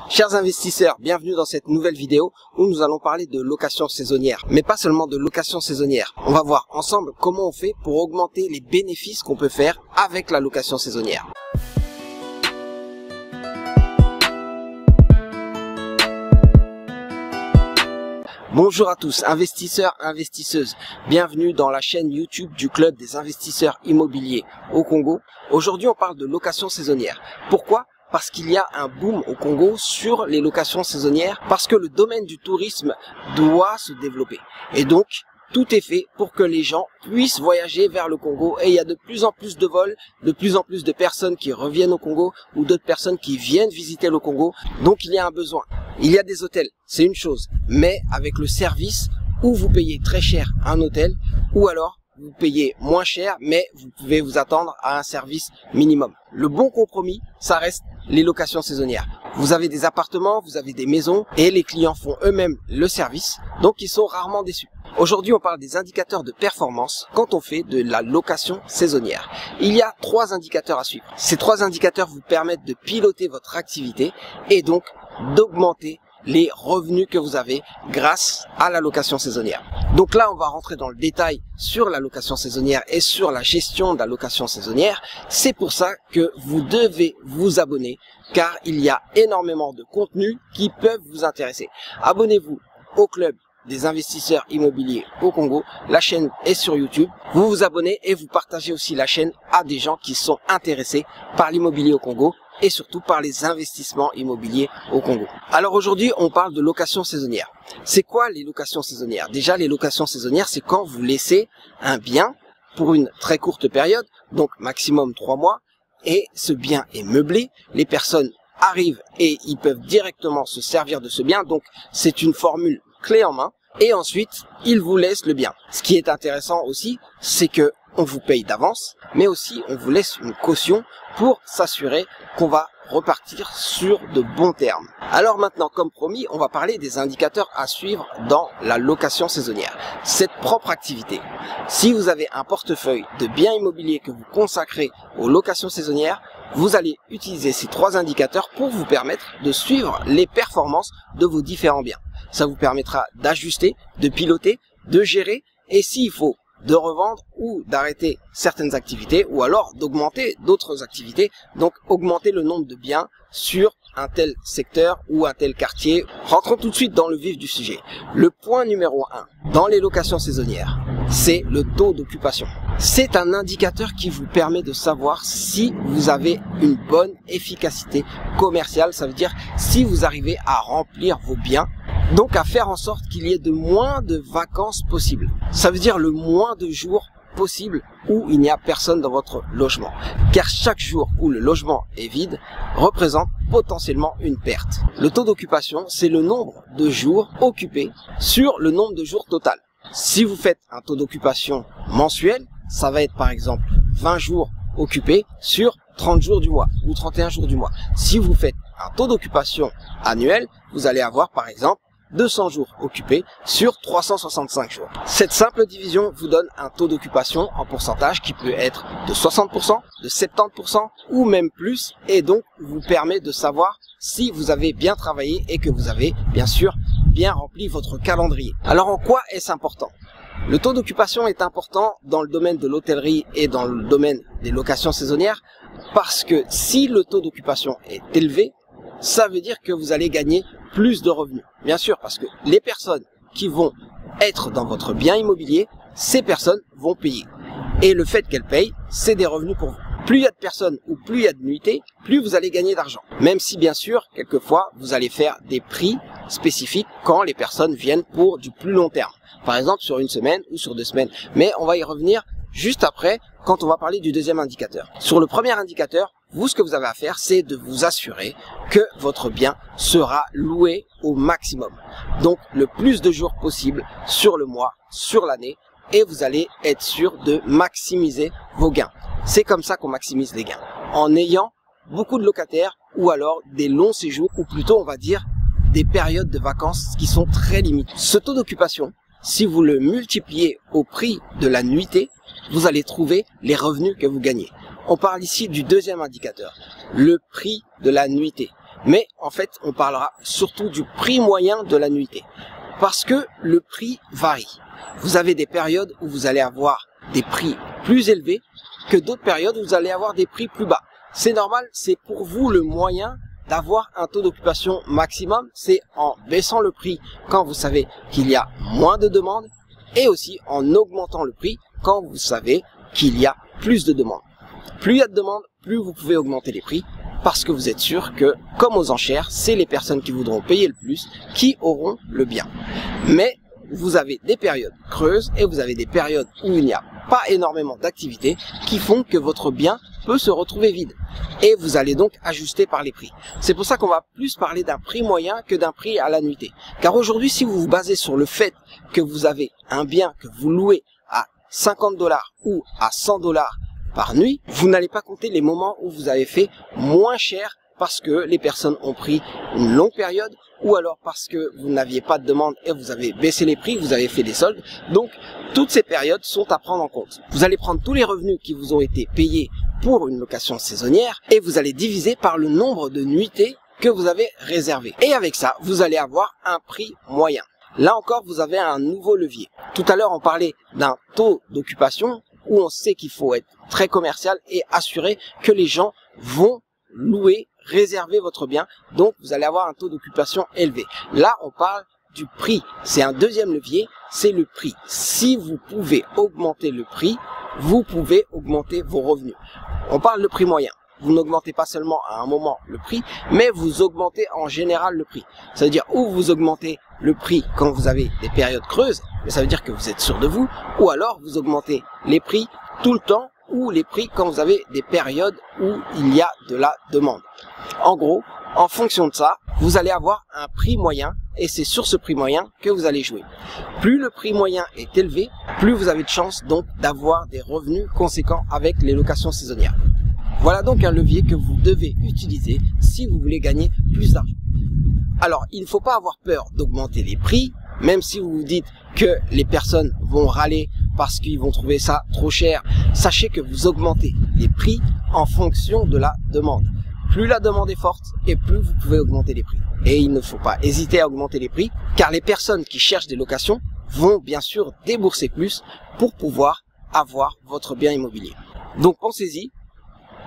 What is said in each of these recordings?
Chers investisseurs, bienvenue dans cette nouvelle vidéo où nous allons parler de location saisonnière. Mais pas seulement de location saisonnière. On va voir ensemble comment on fait pour augmenter les bénéfices qu'on peut faire avec la location saisonnière. Bonjour à tous, investisseurs, investisseuses. Bienvenue dans la chaîne YouTube du Club des investisseurs immobiliers au Congo. Aujourd'hui, on parle de location saisonnière. Pourquoi ? Parce qu'il y a un boom au Congo sur les locations saisonnières, parce que le domaine du tourisme doit se développer. Et donc, tout est fait pour que les gens puissent voyager vers le Congo, et il y a de plus en plus de vols, de plus en plus de personnes qui reviennent au Congo ou d'autres personnes qui viennent visiter le Congo. Donc il y a un besoin. Il y a des hôtels, c'est une chose, mais avec le service où vous payez très cher un hôtel ou alors vous payez moins cher, mais vous pouvez vous attendre à un service minimum. Le bon compromis, ça reste les locations saisonnières. Vous avez des appartements, vous avez des maisons et les clients font eux-mêmes le service, donc ils sont rarement déçus. Aujourd'hui, on parle des indicateurs de performance quand on fait de la location saisonnière. Il y a 3 indicateurs à suivre. Ces 3 indicateurs vous permettent de piloter votre activité et donc d'augmenter les revenus que vous avez grâce à la location saisonnière. Donc là, on va rentrer dans le détail sur la location saisonnière et sur la gestion de la location saisonnière. C'est pour ça que vous devez vous abonner car il y a énormément de contenus qui peuvent vous intéresser. Abonnez-vous au Club des investisseurs immobiliers au Congo. La chaîne est sur YouTube. Vous vous abonnez et vous partagez aussi la chaîne à des gens qui sont intéressés par l'immobilier au Congo et surtout par les investissements immobiliers au Congo. Alors aujourd'hui, on parle de location saisonnière. C'est quoi les locations saisonnières? Déjà, les locations saisonnières, c'est quand vous laissez un bien pour une très courte période, donc maximum 3 mois, et ce bien est meublé. Les personnes arrivent et ils peuvent directement se servir de ce bien, donc c'est une formule clé en main. Et ensuite, ils vous laissent le bien. Ce qui est intéressant aussi, c'est que on vous paye d'avance, mais aussi on vous laisse une caution pour s'assurer qu'on va repartir sur de bons termes. Alors maintenant, comme promis, on va parler des indicateurs à suivre dans la location saisonnière. Cette propre activité, si vous avez un portefeuille de biens immobiliers que vous consacrez aux locations saisonnières, vous allez utiliser ces 3 indicateurs pour vous permettre de suivre les performances de vos différents biens. Ça vous permettra d'ajuster, de piloter, de gérer et s'il faut, de revendre ou d'arrêter certaines activités ou alors d'augmenter d'autres activités. Donc augmenter le nombre de biens sur un tel secteur ou un tel quartier. Rentrons tout de suite dans le vif du sujet. Le point numéro 1 dans les locations saisonnières, c'est le taux d'occupation. C'est un indicateur qui vous permet de savoir si vous avez une bonne efficacité commerciale. Ça veut dire si vous arrivez à remplir vos biens, donc à faire en sorte qu'il y ait de moins de vacances possibles. Ça veut dire le moins de jours possible où il n'y a personne dans votre logement. Car chaque jour où le logement est vide représente potentiellement une perte. Le taux d'occupation, c'est le nombre de jours occupés sur le nombre de jours total. Si vous faites un taux d'occupation mensuel, ça va être par exemple 20 jours occupés sur 30 jours du mois ou 31 jours du mois. Si vous faites un taux d'occupation annuel, vous allez avoir par exemple 200 jours occupés sur 365 jours. Cette simple division vous donne un taux d'occupation en pourcentage qui peut être de 60%, de 70% ou même plus et donc vous permet de savoir si vous avez bien travaillé et que vous avez bien sûr bien rempli votre calendrier. Alors en quoi est-ce important ? Le taux d'occupation est important dans le domaine de l'hôtellerie et dans le domaine des locations saisonnières parce que si le taux d'occupation est élevé, ça veut dire que vous allez gagner plus de revenus. Bien sûr, parce que les personnes qui vont être dans votre bien immobilier, ces personnes vont payer. Et le fait qu'elles payent, c'est des revenus pour vous. Plus il y a de personnes ou plus il y a de nuitées, plus vous allez gagner d'argent. Même si bien sûr, quelquefois, vous allez faire des prix spécifiques quand les personnes viennent pour du plus long terme. Par exemple, sur une semaine ou sur 2 semaines. Mais on va y revenir juste après quand on va parler du deuxième indicateur. Sur le premier indicateur, vous, ce que vous avez à faire, c'est de vous assurer que votre bien sera loué au maximum. Donc, le plus de jours possible sur le mois, sur l'année, et vous allez être sûr de maximiser vos gains. C'est comme ça qu'on maximise les gains. En ayant beaucoup de locataires ou alors des longs séjours, ou plutôt, on va dire, des périodes de vacances qui sont très limitées. Ce taux d'occupation, si vous le multipliez au prix de la nuitée, vous allez trouver les revenus que vous gagnez. On parle ici du deuxième indicateur, le prix de la nuitée. Mais en fait, on parlera surtout du prix moyen de la nuitée. Parce que le prix varie. Vous avez des périodes où vous allez avoir des prix plus élevés que d'autres périodes où vous allez avoir des prix plus bas. C'est normal, c'est pour vous le moyen d'avoir un taux d'occupation maximum. C'est en baissant le prix quand vous savez qu'il y a moins de demandes et aussi en augmentant le prix quand vous savez qu'il y a plus de demandes. Plus il y a de demandes, plus vous pouvez augmenter les prix parce que vous êtes sûr que, comme aux enchères, c'est les personnes qui voudront payer le plus qui auront le bien. Mais vous avez des périodes creuses et vous avez des périodes où il n'y a pas énormément d'activités qui font que votre bien peut se retrouver vide. Et vous allez donc ajuster par les prix. C'est pour ça qu'on va plus parler d'un prix moyen que d'un prix à la nuitée. Car aujourd'hui, si vous vous basez sur le fait que vous avez un bien que vous louez à 50 $ ou à 100 $ par nuit, vous n'allez pas compter les moments où vous avez fait moins cher parce que les personnes ont pris une longue période ou alors parce que vous n'aviez pas de demande et vous avez baissé les prix, vous avez fait des soldes. Donc, toutes ces périodes sont à prendre en compte. Vous allez prendre tous les revenus qui vous ont été payés pour une location saisonnière et vous allez diviser par le nombre de nuitées que vous avez réservées. Et avec ça, vous allez avoir un prix moyen. Là encore, vous avez un nouveau levier. Tout à l'heure, on parlait d'un taux d'occupation où on sait qu'il faut être très commercial et assurer que les gens vont louer, réserver votre bien. Donc, vous allez avoir un taux d'occupation élevé. Là, on parle du prix. C'est un deuxième levier, c'est le prix. Si vous pouvez augmenter le prix, vous pouvez augmenter vos revenus. On parle de prix moyen. Vous n'augmentez pas seulement à un moment le prix, mais vous augmentez en général le prix. Ça veut dire ou vous augmentez le prix quand vous avez des périodes creuses, mais ça veut dire que vous êtes sûr de vous, ou alors vous augmentez les prix tout le temps, ou les prix quand vous avez des périodes où il y a de la demande. En gros, en fonction de ça, vous allez avoir un prix moyen et c'est sur ce prix moyen que vous allez jouer. Plus le prix moyen est élevé, plus vous avez de chances donc d'avoir des revenus conséquents avec les locations saisonnières. Voilà donc un levier que vous devez utiliser si vous voulez gagner plus d'argent. Alors, il ne faut pas avoir peur d'augmenter les prix, même si vous vous dites que les personnes vont râler parce qu'ils vont trouver ça trop cher. Sachez que vous augmentez les prix en fonction de la demande. Plus la demande est forte et plus vous pouvez augmenter les prix. Et il ne faut pas hésiter à augmenter les prix car les personnes qui cherchent des locations vont bien sûr débourser plus pour pouvoir avoir votre bien immobilier. Donc pensez-y,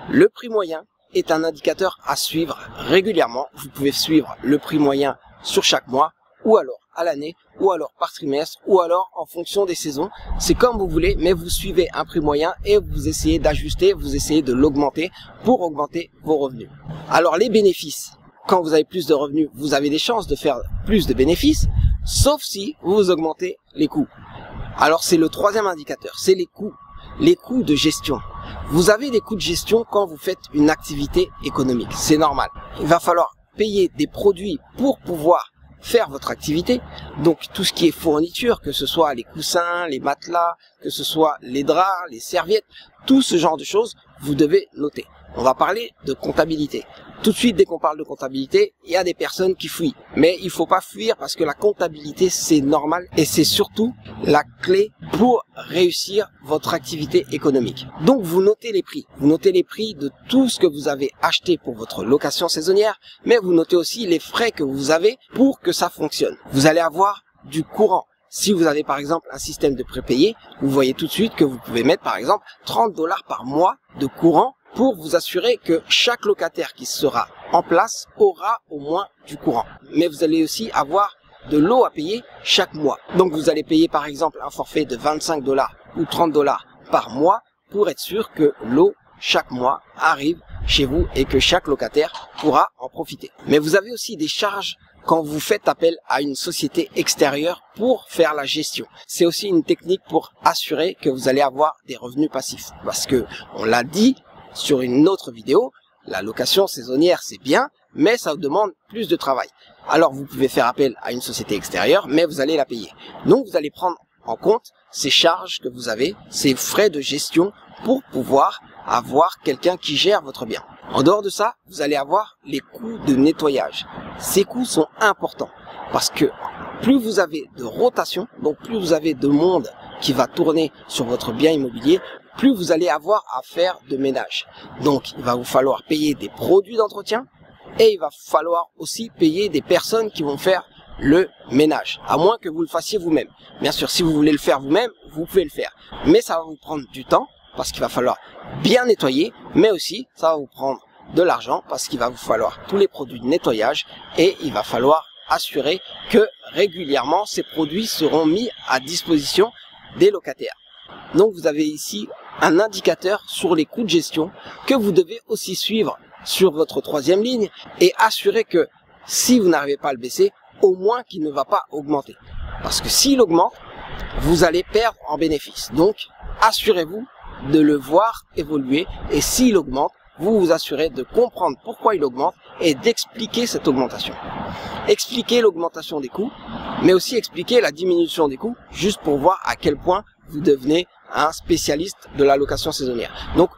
le prix moyen est un indicateur à suivre régulièrement. Vous pouvez suivre le prix moyen sur chaque mois ou alors à l'année ou alors par trimestre ou alors en fonction des saisons. C'est comme vous voulez, mais vous suivez un prix moyen et vous essayez d'ajuster, vous essayez de l'augmenter pour augmenter vos revenus. Alors les bénéfices, quand vous avez plus de revenus, vous avez des chances de faire plus de bénéfices, sauf si vous augmentez les coûts. Alors c'est le troisième indicateur, c'est les coûts de gestion. Vous avez des coûts de gestion quand vous faites une activité économique, c'est normal. Il va falloir payer des produits pour pouvoir faire votre activité, donc tout ce qui est fourniture, que ce soit les coussins, les matelas, que ce soit les draps, les serviettes, tout ce genre de choses, vous devez noter. On va parler de comptabilité. Tout de suite, dès qu'on parle de comptabilité, il y a des personnes qui fuient. Mais il faut pas fuir parce que la comptabilité, c'est normal et c'est surtout la clé pour réussir votre activité économique. Donc, vous notez les prix. Vous notez les prix de tout ce que vous avez acheté pour votre location saisonnière, mais vous notez aussi les frais que vous avez pour que ça fonctionne. Vous allez avoir du courant. Si vous avez par exemple un système de prépayé, vous voyez tout de suite que vous pouvez mettre par exemple 30 $ par mois de courant pour vous assurer que chaque locataire qui sera en place aura au moins du courant. Mais vous allez aussi avoir de l'eau à payer chaque mois. Donc vous allez payer par exemple un forfait de 25 $ ou 30 $ par mois pour être sûr que l'eau chaque mois arrive chez vous et que chaque locataire pourra en profiter. Mais vous avez aussi des charges quand vous faites appel à une société extérieure pour faire la gestion. C'est aussi une technique pour assurer que vous allez avoir des revenus passifs. Parce que, on l'a dit sur une autre vidéo, la location saisonnière c'est bien, mais ça vous demande plus de travail. Alors vous pouvez faire appel à une société extérieure, mais vous allez la payer. Donc vous allez prendre en compte ces charges que vous avez, ces frais de gestion pour pouvoir avoir quelqu'un qui gère votre bien. En dehors de ça, vous allez avoir les coûts de nettoyage. Ces coûts sont importants parce que plus vous avez de rotation, donc plus vous avez de monde qui va tourner sur votre bien immobilier, plus vous allez avoir à faire de ménage. Donc, il va vous falloir payer des produits d'entretien et il va falloir aussi payer des personnes qui vont faire le ménage, à moins que vous le fassiez vous-même. Bien sûr, si vous voulez le faire vous-même, vous pouvez le faire, mais ça va vous prendre du temps parce qu'il va falloir bien nettoyer, mais aussi ça va vous prendre de l'argent parce qu'il va vous falloir tous les produits de nettoyage et il va falloir assurer que régulièrement ces produits seront mis à disposition des locataires. Donc vous avez ici un indicateur sur les coûts de gestion que vous devez aussi suivre sur votre troisième ligne et assurer que si vous n'arrivez pas à le baisser, au moins qu'il ne va pas augmenter. Parce que s'il augmente, vous allez perdre en bénéfice. Donc assurez-vous de le voir évoluer et s'il augmente, vous vous assurez de comprendre pourquoi il augmente et d'expliquer cette augmentation. Expliquer l'augmentation des coûts, mais aussi expliquer la diminution des coûts, juste pour voir à quel point vous devenez un spécialiste de la location saisonnière. Donc,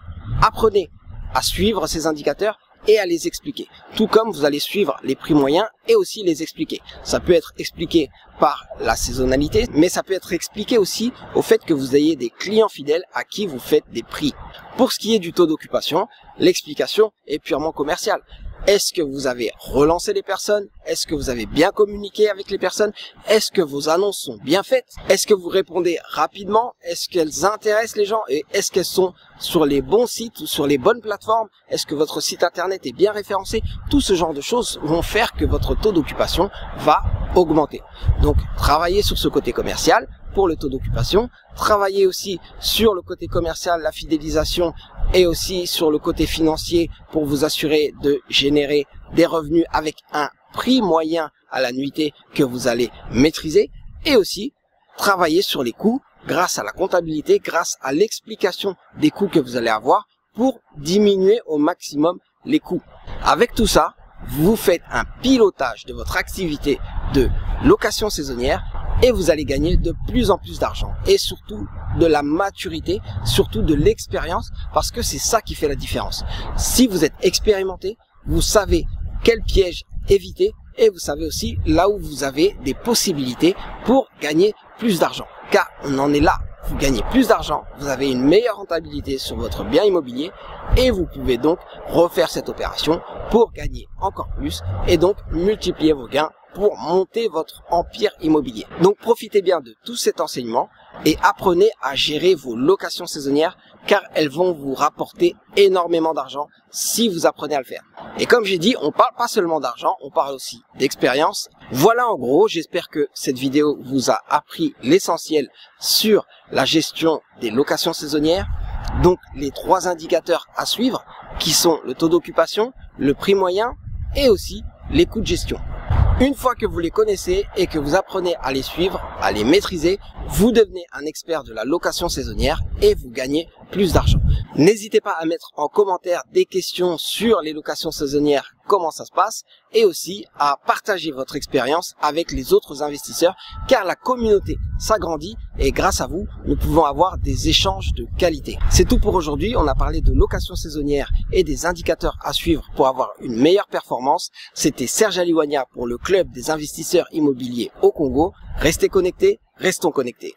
apprenez à suivre ces indicateurs et à les expliquer. Tout comme vous allez suivre les prix moyens et aussi les expliquer. Ça peut être expliqué par la saisonnalité, mais ça peut être expliqué aussi au fait que vous ayez des clients fidèles à qui vous faites des prix. Pour ce qui est du taux d'occupation, l'explication est purement commerciale. Est-ce que vous avez relancé les personnes? Est-ce que vous avez bien communiqué avec les personnes? Est-ce que vos annonces sont bien faites? Est-ce que vous répondez rapidement? Est-ce qu'elles intéressent les gens? Et est-ce qu'elles sont sur les bons sites ou sur les bonnes plateformes? Est-ce que votre site internet est bien référencé? Tout ce genre de choses vont faire que votre taux d'occupation va augmenter. Donc, travaillez sur ce côté commercial pour le taux d'occupation. Travaillez aussi sur le côté commercial, la fidélisation et aussi sur le côté financier pour vous assurer de générer des revenus avec un prix moyen à la nuitée que vous allez maîtriser et aussi travailler sur les coûts grâce à la comptabilité, grâce à l'explication des coûts que vous allez avoir pour diminuer au maximum les coûts. Avec tout ça, vous faites un pilotage de votre activité de location saisonnière et vous allez gagner de plus en plus d'argent et surtout de la maturité, surtout de l'expérience parce que c'est ça qui fait la différence. Si vous êtes expérimenté, vous savez quel piège éviter et vous savez aussi là où vous avez des possibilités pour gagner plus d'argent. Car on en est là, vous gagnez plus d'argent, vous avez une meilleure rentabilité sur votre bien immobilier et vous pouvez donc refaire cette opération pour gagner encore plus et donc multiplier vos gains pour monter votre empire immobilier. Donc profitez bien de tout cet enseignement et apprenez à gérer vos locations saisonnières car elles vont vous rapporter énormément d'argent si vous apprenez à le faire. Et comme j'ai dit, on parle pas seulement d'argent, on parle aussi d'expérience. Voilà en gros, j'espère que cette vidéo vous a appris l'essentiel sur la gestion des locations saisonnières. Donc les 3 indicateurs à suivre qui sont le taux d'occupation, le prix moyen et aussi les coûts de gestion. Une fois que vous les connaissez et que vous apprenez à les suivre, à les maîtriser, vous devenez un expert de la location saisonnière et vous gagnez plus d'argent. N'hésitez pas à mettre en commentaire des questions sur les locations saisonnières, comment ça se passe, et aussi à partager votre expérience avec les autres investisseurs, car la communauté s'agrandit et grâce à vous, nous pouvons avoir des échanges de qualité. C'est tout pour aujourd'hui, on a parlé de location saisonnière et des indicateurs à suivre pour avoir une meilleure performance. C'était Serge Aliwania pour le club des investisseurs immobiliers au Congo. Restez connectés, restons connectés.